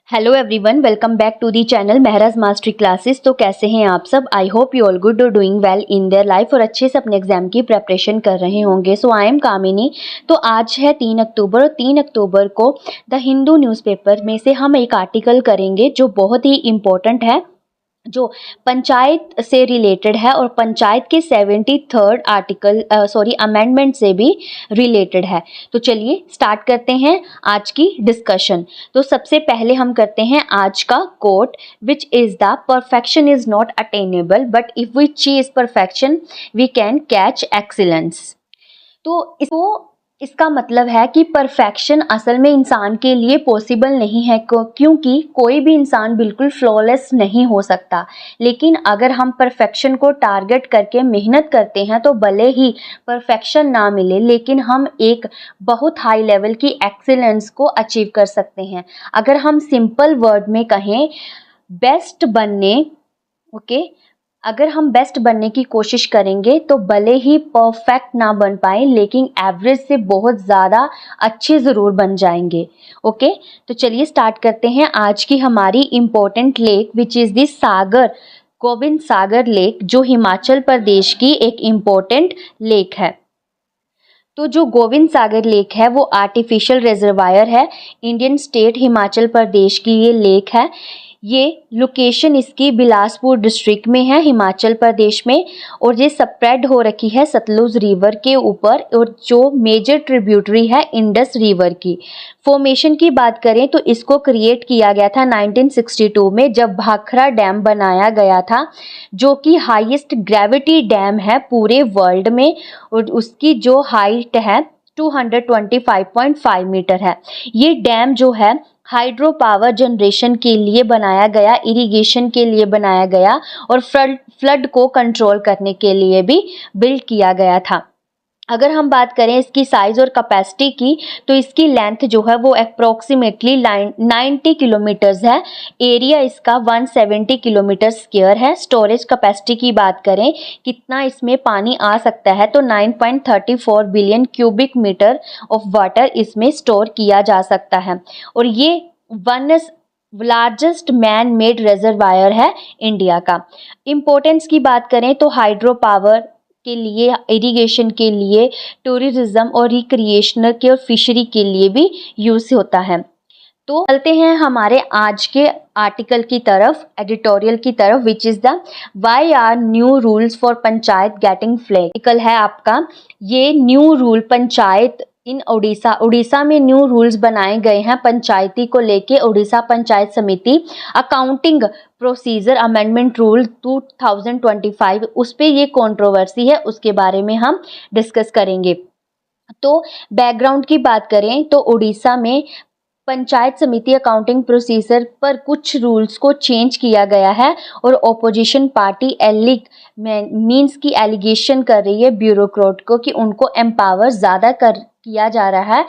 Hello everyone, welcome back to the channel Mehraj mastery classes. तो कैसे हैं आप सब? I hope you all good और doing well in their life और अच्छे से अपने एग्जाम की प्रेपरेशन कर रहे होंगे। सो आई एम कामिनी। तो आज है 3 अक्टूबर और 3 अक्टूबर को द हिंदू न्यूज़पेपर में से हम एक आर्टिकल करेंगे जो बहुत ही इम्पोर्टेंट है, जो पंचायत से रिलेटेड है और पंचायत के 73rd आर्टिकल अमेंडमेंट से भी रिलेटेड है। तो चलिए स्टार्ट करते हैं आज की डिस्कशन। तो सबसे पहले हम करते हैं आज का quote, which is the perfection is not attainable but if we chase perfection we can catch excellence. तो इसका मतलब है कि परफेक्शन असल में इंसान के लिए पॉसिबल नहीं है, क्योंकि कोई भी इंसान बिल्कुल फ्लॉलेस नहीं हो सकता। लेकिन अगर हम परफेक्शन को टारगेट करके मेहनत करते हैं तो भले ही परफेक्शन ना मिले लेकिन हम एक बहुत हाई लेवल की एक्सीलेंस को अचीव कर सकते हैं। अगर हम सिंपल वर्ड में कहें, बेस्ट बनने अगर हम बेस्ट बनने की कोशिश करेंगे तो भले ही परफेक्ट ना बन पाए लेकिन एवरेज से बहुत ज़्यादा अच्छे ज़रूर बन जाएंगे। तो चलिए स्टार्ट करते हैं आज की हमारी important lake, which is the Govind Sagar lake, जो हिमाचल प्रदेश की एक इम्पोर्टेंट लेक है। तो जो गोविंद सागर लेक है वो आर्टिफिशियल रिजर्वायर है। इंडियन स्टेट हिमाचल प्रदेश की ये लेक है। ये लोकेशन इसकी बिलासपुर डिस्ट्रिक्ट में है, हिमाचल प्रदेश में, और ये स्प्रेड हो रखी है सतलुज रिवर के ऊपर, और जो मेजर ट्रिब्यूटरी है इंडस रिवर की। फॉर्मेशन की बात करें तो इसको क्रिएट किया गया था 1962 में, जब भाखड़ा डैम बनाया गया था, जो कि हाईएस्ट ग्रेविटी डैम है पूरे वर्ल्ड में, और उसकी जो हाइट है 225.5 मीटर है। ये डैम जो है हाइड्रो पावर जनरेशन के लिए बनाया गया, इरिगेशन के लिए बनाया गया, और फ्लड को कंट्रोल करने के लिए भी बिल्ड किया गया था। अगर हम बात करें इसकी साइज़ और कैपेसिटी की, तो इसकी लेंथ जो है वो अप्रॉक्सीमेटली 90 किलोमीटर्स है। एरिया इसका 170 किलोमीटर स्क्वायर है। स्टोरेज कैपेसिटी की बात करें कितना इसमें पानी आ सकता है, तो 9.34 billion cubic metre of water इसमें स्टोर किया जा सकता है, और ये one largest man made reservoir है इंडिया का। इम्पोर्टेंस की बात करें तो हाइड्रो पावर के लिए, इरिगेशन के लिए, टूरिज्म और रिक्रिएशनल के और फिशरी के लिए भी यूज होता है। तो चलते हैं हमारे आज के आर्टिकल की तरफ, एडिटोरियल की तरफ, which is the why are new rules for panchayat getting flag. Article है आपका, ये new rule panchayat in Orissa में न्यू रूल्स बनाए गए हैं पंचायती को लेके। उड़ीसा पंचायत समिति अकाउंटिंग प्रोसीजर अमेंडमेंट रूल 2025, उस पे ये कंट्रोवर्सी है, उसके बारे में हम डिस्कस करेंगे। तो बैकग्राउंड की बात करें तो उड़ीसा में पंचायत समिति अकाउंटिंग प्रोसीजर पर कुछ रूल्स को चेंज किया गया है, और ओपोजिशन पार्टी मीन्स की एलिगेशन कर रही है ब्यूरोक्रेट को कि उनको एम्पावर ज़्यादा किया जा रहा है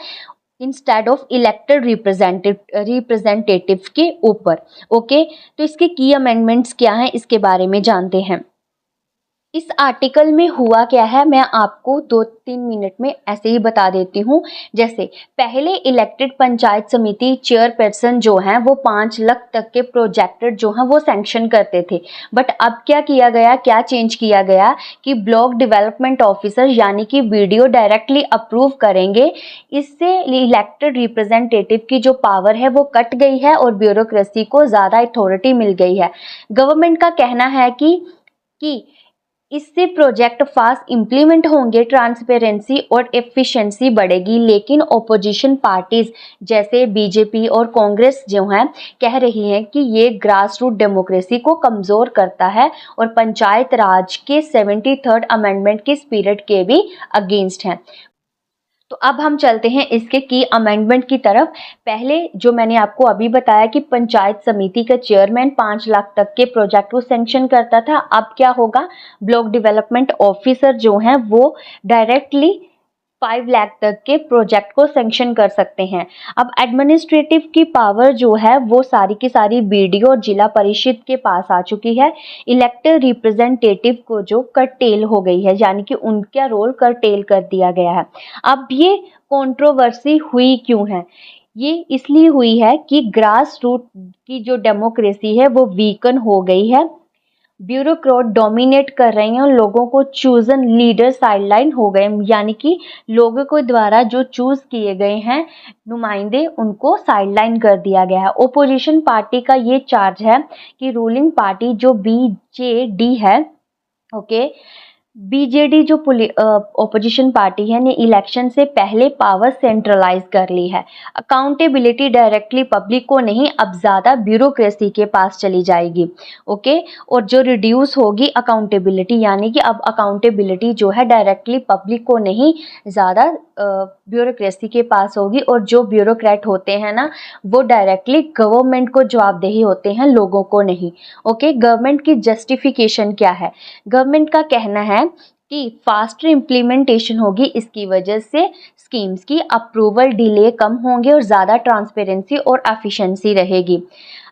इंस्टेड ऑफ इलेक्टेड रिप्रेजेंटेटिव के ऊपर। तो इसके की अमेंडमेंट्स क्या हैं इसके बारे में जानते हैं। इस आर्टिकल में हुआ क्या है मैं आपको 2-3 मिनट में ऐसे ही बता देती हूँ। जैसे पहले इलेक्टेड पंचायत समिति चेयरपर्सन जो हैं वो 5 लाख तक के प्रोजेक्ट जो हैं वो सैंक्शन करते थे, बट अब क्या किया गया, क्या चेंज किया गया कि ब्लॉक डेवलपमेंट ऑफिसर यानी कि बीडीओ डायरेक्टली अप्रूव करेंगे। इससे इलेक्टेड रिप्रेजेंटेटिव की जो पावर है वो कट गई है और ब्यूरोक्रेसी को ज़्यादा अथॉरिटी मिल गई है। गवर्नमेंट का कहना है कि इससे प्रोजेक्ट फास्ट इम्प्लीमेंट होंगे, ट्रांसपेरेंसी और एफिशिएंसी बढ़ेगी, लेकिन ओपोजिशन पार्टीज जैसे बीजेपी और कांग्रेस जो हैं कह रही हैं कि ये ग्रास रूट डेमोक्रेसी को कमज़ोर करता है और पंचायत राज के 73rd अमेंडमेंट के स्पिरिट के भी अगेंस्ट हैं। तो अब हम चलते हैं इसके की अमेंडमेंट की तरफ। पहले जो मैंने आपको अभी बताया कि पंचायत समिति का चेयरमैन 5 लाख तक के प्रोजेक्ट को सैंक्शन करता था, अब क्या होगा, ब्लॉक डेवलपमेंट ऑफिसर जो हैं वो डायरेक्टली 5 लाख तक के प्रोजेक्ट को सैंक्शन कर सकते हैं। अब एडमिनिस्ट्रेटिव की पावर जो है वो सारी की सारी बीडीओ और जिला परिषद के पास आ चुकी है। इलेक्टेड रिप्रेजेंटेटिव को जो कर्टेल हो गई है, यानी कि उनका रोल कर्टेल कर दिया गया है। अब ये कंट्रोवर्सी हुई क्यों है, ये इसलिए हुई है कि ग्रास रूट की जो डेमोक्रेसी है वो वीकन हो गई है, ब्यूरोक्रेट डोमिनेट कर रहे हैं और लोगों को चूजन लीडर साइडलाइन हो गए, यानी कि लोगों के द्वारा जो चूज किए गए हैं नुमाइंदे उनको साइडलाइन कर दिया गया है। ओपोजिशन पार्टी का ये चार्ज है कि रूलिंग पार्टी जो बीजेडी है, ओके, बीजेडी जो ओपोजिशन पार्टी है ने इलेक्शन से पहले पावर सेंट्रलाइज कर ली है। अकाउंटेबिलिटी डायरेक्टली पब्लिक को नहीं, अब ज़्यादा ब्यूरोक्रेसी के पास चली जाएगी। ओके, और जो रिड्यूस होगी अकाउंटेबिलिटी, यानी कि अब अकाउंटेबिलिटी जो है डायरेक्टली पब्लिक को नहीं, ज़्यादा ब्यूरोक्रेसी के पास होगी। और जो ब्यूरोक्रेट होते हैं ना, वो डायरेक्टली गवर्नमेंट को जवाबदेही होते हैं, लोगों को नहीं। ओके, गवर्नमेंट की जस्टिफिकेशन क्या है? गवर्नमेंट का कहना है कि फास्टर इम्प्लीमेंटेशन होगी, इसकी वजह से स्कीम्स की अप्रूवल डिले कम होंगे और ज़्यादा ट्रांसपेरेंसी और एफिशिएंसी रहेगी।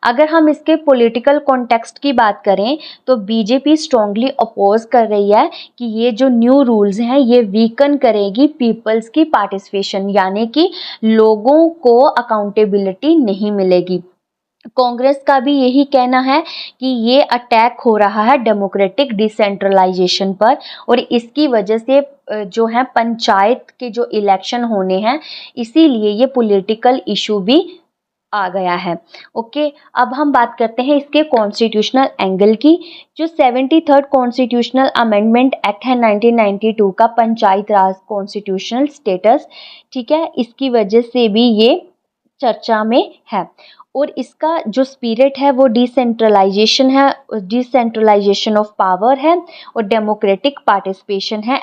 अगर हम इसके पॉलिटिकल कॉन्टेक्स्ट की बात करें तो बीजेपी स्ट्रांगली अपोज कर रही है कि ये जो न्यू रूल्स हैं ये वीकन करेगी पीपल्स की पार्टिसिपेशन, यानी कि लोगों को अकाउंटेबिलिटी नहीं मिलेगी। कांग्रेस का भी यही कहना है कि ये अटैक हो रहा है डेमोक्रेटिक डिसेंट्रलाइजेशन पर, और इसकी वजह से जो है पंचायत के जो इलेक्शन होने हैं, इसीलिए ये पॉलिटिकल इशू भी आ गया है। ओके, अब हम बात करते हैं इसके कॉन्स्टिट्यूशनल एंगल की। जो 73rd कॉन्स्टिट्यूशनल अमेंडमेंट एक्ट है 1992 का, पंचायत राज कॉन्स्टिट्यूशनल स्टेटस, ठीक है, इसकी वजह से भी ये चर्चा में है। और इसका जो स्पिरिट है वो डिसेंट्रलाइजेशन है, डिसेंट्रलाइजेशन ऑफ पावर है और डेमोक्रेटिक पार्टिसिपेशन है।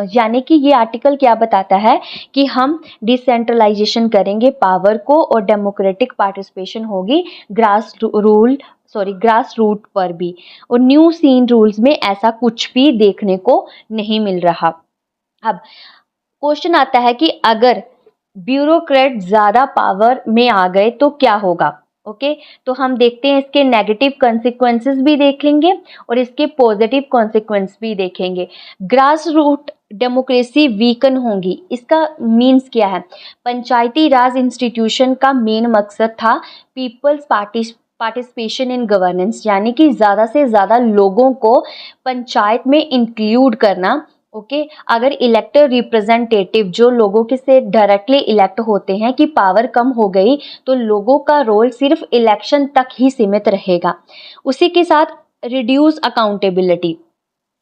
यानी कि ये आर्टिकल क्या बताता है कि हम डिसेंट्रलाइजेशन करेंगे पावर को और डेमोक्रेटिक पार्टिसिपेशन होगी ग्रास रूट पर भी। और न्यू सीन रूल्स में ऐसा कुछ भी देखने को नहीं मिल रहा। अब क्वेश्चन आता है कि अगर ब्यूरोक्रेट ज़्यादा पावर में आ गए तो क्या होगा? ओके, तो हम देखते हैं इसके नेगेटिव कॉन्सिक्वेंसेस भी देखेंगे और इसके पॉजिटिव कॉन्सिक्वेंस भी देखेंगे। ग्रास रूट डेमोक्रेसी वीकन होगी, इसका मीन्स क्या है? पंचायती राज इंस्टीट्यूशन का मेन मकसद था पीपल्स पार्टिसिपेशन इन गवर्नेंस, यानी कि ज़्यादा से ज़्यादा लोगों को पंचायत में इंक्लूड करना। ओके, अगर इलेक्टेड रिप्रेजेंटेटिव जो लोगों के से डायरेक्टली इलेक्ट होते हैं की पावर कम हो गई तो लोगों का रोल सिर्फ इलेक्शन तक ही सीमित रहेगा। उसी के साथ रिड्यूस अकाउंटेबिलिटी,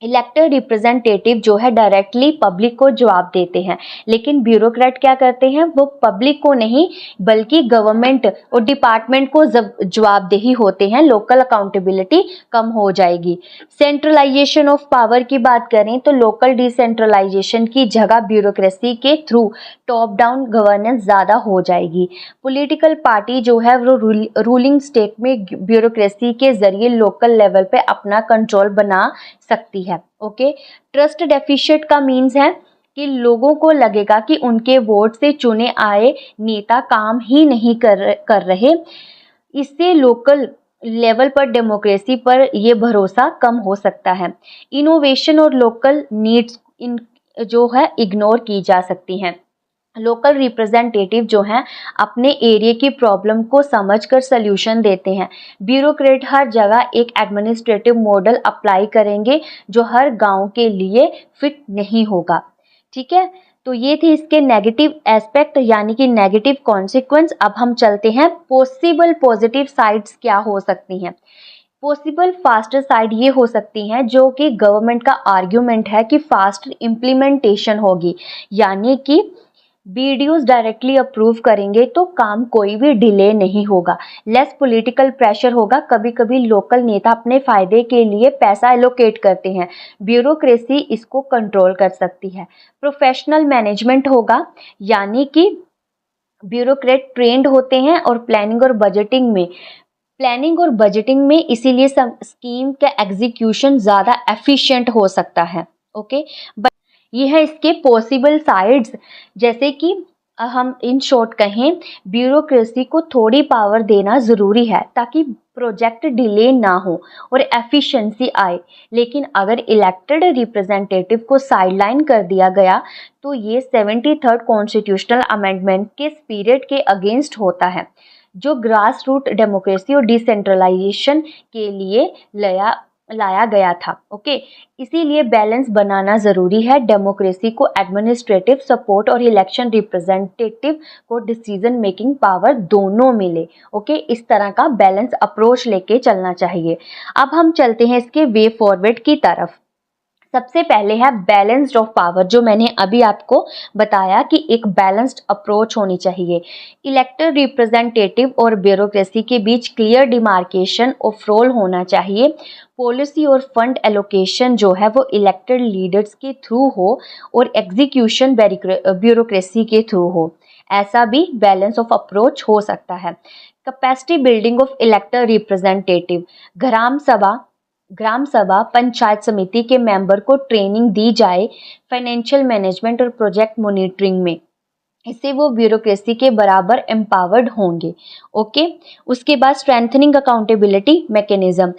इलेक्टेड रिप्रेजेंटेटिव जो है डायरेक्टली पब्लिक को जवाब देते हैं, लेकिन ब्यूरोक्रेट क्या करते हैं, वो पब्लिक को नहीं बल्कि गवर्नमेंट और डिपार्टमेंट को जवाबदेही होते हैं, लोकल अकाउंटेबिलिटी कम हो जाएगी। सेंट्रलाइजेशन ऑफ पावर की बात करें तो लोकल डिसेंट्रलाइजेशन की जगह ब्यूरोक्रेसी के थ्रू टॉप डाउन गवर्नेंस ज़्यादा हो जाएगी। पॉलिटिकल पार्टी जो है वो रूलिंग स्टेट में ब्यूरोक्रेसी के जरिए लोकल लेवल पे अपना कंट्रोल बना सकती है। ओके, ट्रस्ट डेफिशिएट का मीन्स है कि लोगों को लगेगा कि उनके वोट से चुने आए नेता काम ही नहीं कर रहे। इससे लोकल लेवल पर डेमोक्रेसी पर यह भरोसा कम हो सकता है। इनोवेशन और लोकल नीड्स जो है इग्नोर की जा सकती हैं। लोकल रिप्रेजेंटेटिव जो हैं अपने एरिया की प्रॉब्लम को समझकर सल्यूशन देते हैं। ब्यूरोक्रेट हर जगह एक एडमिनिस्ट्रेटिव मॉडल अप्लाई करेंगे जो हर गांव के लिए फिट नहीं होगा। ठीक है, तो ये थे इसके नेगेटिव एस्पेक्ट यानी कि नेगेटिव कॉन्सिक्वेंस। अब हम चलते हैं पॉसिबल पॉजिटिव साइड्स क्या हो सकती हैं। पॉसिबल फास्टर साइड ये हो सकती हैं जो कि गवर्नमेंट का आर्ग्यूमेंट है कि फास्ट इम्प्लीमेंटेशन होगी, यानी कि बीडीओज डायरेक्टली अप्रूव करेंगे तो काम कोई भी डिले नहीं होगा। लेस पॉलिटिकल प्रेशर होगा, कभी कभी लोकल नेता अपने फायदे के लिए पैसा एलोकेट करते हैं, ब्यूरोक्रेसी इसको कंट्रोल कर सकती है। प्रोफेशनल मैनेजमेंट होगा, यानी कि ब्यूरोक्रेट ट्रेंड होते हैं और प्लानिंग और बजटिंग में इसीलिए स्कीम का एग्जीक्यूशन ज़्यादा एफिशिएंट हो सकता है। ओके, ये है इसके पॉसिबल साइड्स, जैसे कि हम इन शॉर्ट कहें, ब्यूरोक्रेसी को थोड़ी पावर देना ज़रूरी है ताकि प्रोजेक्ट डिले ना हो और एफिशिएंसी आए। लेकिन अगर इलेक्टेड रिप्रेजेंटेटिव को साइडलाइन कर दिया गया तो ये 73rd कॉन्स्टिट्यूशनल अमेंडमेंट के स्पिरिट के अगेंस्ट होता है, जो ग्रास रूट डेमोक्रेसी और डिसेंट्रलाइजेशन के लिए लाया गया था। ओके, इसीलिए बैलेंस बनाना ज़रूरी है। डेमोक्रेसी को एडमिनिस्ट्रेटिव सपोर्ट और इलेक्शन रिप्रेजेंटेटिव को डिसीजन मेकिंग पावर दोनों मिले। ओके, इस तरह का बैलेंस अप्रोच लेके चलना चाहिए। अब हम चलते हैं इसके वे फॉरवर्ड की तरफ। सबसे पहले है बैलेंस्ड ऑफ पावर, जो मैंने अभी आपको बताया कि एक बैलेंस्ड अप्रोच होनी चाहिए। इलेक्टेड रिप्रेजेंटेटिव और ब्यूरोक्रेसी के बीच क्लियर डिमार्केशन ऑफ रोल होना चाहिए। पॉलिसी और फंड एलोकेशन जो है वो इलेक्टेड लीडर्स के थ्रू हो और एग्जीक्यूशन ब्यूरोक्रेसी के थ्रू हो। ऐसा भी बैलेंस ऑफ अप्रोच हो सकता है। Capacity building of elected representative, gram sabha panchayat samiti के मेंबर को ट्रेनिंग दी जाए फाइनेंशियल मैनेजमेंट और प्रोजेक्ट मॉनिटरिंग में। इससे वो ब्यूरोक्रेसी के बराबर एम्पावर्ड होंगे। ओके, उसके बाद स्ट्रेंथनिंग अकाउंटेबिलिटी मैकेनिज्म,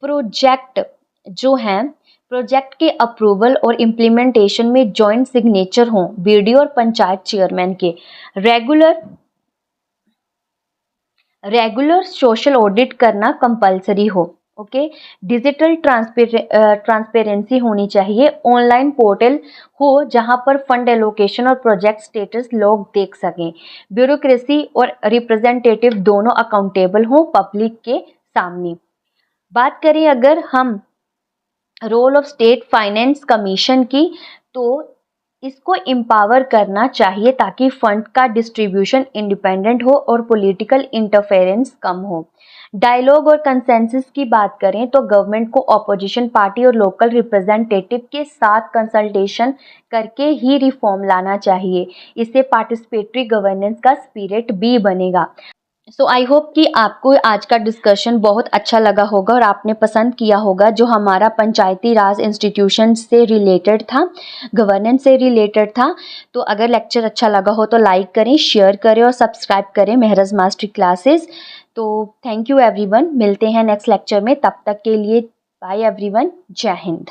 प्रोजेक्ट के अप्रूवल और इम्प्लीमेंटेशन में जॉइंट सिग्नेचर हों बीडीओ और पंचायत चेयरमैन के। रेगुलर सोशल ऑडिट करना कंपलसरी हो। ओके, डिजिटल ट्रांसपेरेंसी होनी चाहिए। ऑनलाइन पोर्टल हो जहां पर फंड एलोकेशन और प्रोजेक्ट स्टेटस लोग देख सकें। ब्यूरोक्रेसी और रिप्रेजेंटेटिव दोनों अकाउंटेबल हो पब्लिक के सामने। बात करें अगर हम role of state finance commission की, तो इसको एम्पावर करना चाहिए ताकि फंड का डिस्ट्रीब्यूशन इंडिपेंडेंट हो और पॉलिटिकल इंटरफेरेंस कम हो। डायलॉग और कंसेंसस की बात करें तो गवर्नमेंट को ऑपोजिशन पार्टी और लोकल रिप्रेजेंटेटिव के साथ कंसल्टेशन करके ही रिफॉर्म लाना चाहिए। इससे पार्टिसिपेटरी गवर्नेंस का स्पिरिट भी बनेगा। सो आई होप कि आपको आज का डिस्कशन बहुत अच्छा लगा होगा और आपने पसंद किया होगा, जो हमारा पंचायती राज इंस्टीट्यूशन से रिलेटेड था, गवर्नेंस से रिलेटेड था। तो अगर लेक्चर अच्छा लगा हो तो लाइक करें, शेयर करें और सब्सक्राइब करें महराज मास्टरी क्लासेस। तो थैंक यू एवरीवन, मिलते हैं नेक्स्ट लेक्चर में। तब तक के लिए बाय एवरीवन, जय हिंद।